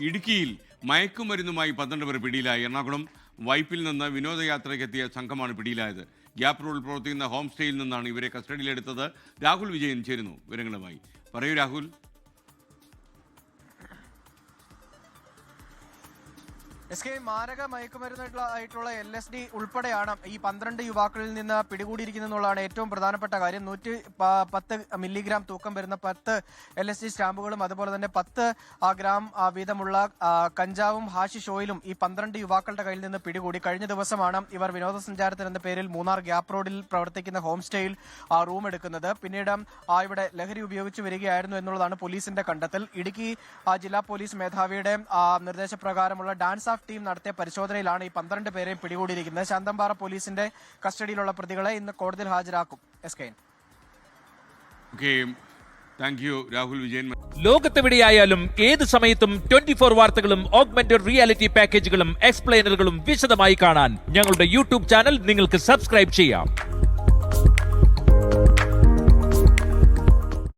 ഇടുക്കിയിൽ മയക്കുമരുന്നുമായി 12 പേർ പിടിയിലായി. എറണാകുളം വൈപ്പിൽ നിന്ന് വിനോദയാത്രയ്ക്കെത്തിയ സംഘമാണ് പിടിയിലായത്. ഗ്യാപ് റോഡിൽ പ്രവർത്തിക്കുന്ന ഹോം സ്റ്റേയിൽ നിന്നാണ് ഇവരെ കസ്റ്റഡിയിലെടുത്തത്. രാഹുൽ വിജയൻ ചേരുന്നു വിവരങ്ങളുമായി. പറയൂ രാഹുൽ. മാരക മയക്കുമരുന്നായിട്ടുള്ള LSD ഉൾപ്പെടെയാണ് ഈ 12 യുവാക്കളിൽ നിന്ന് പിടികൂടിയിരിക്കുന്നതെന്നുള്ളതാണ് ഏറ്റവും പ്രധാനപ്പെട്ട കാര്യം. 110 മില്ലിഗ്രാം തൂക്കം വരുന്ന 10 LSD സ്റ്റാമ്പുകളും അതുപോലെ തന്നെ 10 ഗ്രാം വീതമുള്ള കഞ്ചാവും ഹാഷിഷ് ഓയിലും ഈ 12 യുവാക്കളുടെ കയ്യിൽ നിന്ന് പിടികൂടി. കഴിഞ്ഞ ദിവസമാണ് ഇവർ വിനോദസഞ്ചാരത്തിന് എന്ന പേരിൽ മൂന്നാർ ഗ്യാപ് റോഡിൽ പ്രവർത്തിക്കുന്ന ഹോം സ്റ്റേയിൽ റൂം എടുക്കുന്നത്. പിന്നീട് ഇവിടെ ലഹരി ഉപയോഗിച്ച് വരികയായിരുന്നു എന്നുള്ളതാണ് പോലീസിന്റെ കണ്ടെത്തൽ. ഇടുക്കി ജില്ലാ പോലീസ് മേധാവിയുടെ നിർദ്ദേശപ്രകാരമുള്ള ഡാൻസ് ടീം നടത്തിയ പരിശോധനയിലാണ് ഈ 12 പേരെയും പിടികൂടിയിരിക്കുന്നത്. ശാന്തമ്പാറ പോലീസിന്റെ കസ്റ്റഡിയിലുള്ള പ്രതികളെ ഇന്ന് കോടതിയിൽ ഹാജരാക്കും. രാഹുൽ വിജയൻ. ലോകത്തെവിടെയായാലും ഏത് സമയത്തും 24 വാർത്തകളും ഓഗ്മെന്റഡ് റിയാലിറ്റി പാക്കേജുകളും എക്സ്പ്ലെയിനറുകളും വിശദമായി കാണാൻ ഞങ്ങളുടെ യൂട്യൂബ് ചാനൽ നിങ്ങൾക്ക് സബ്സ്ക്രൈബ് ചെയ്യാം.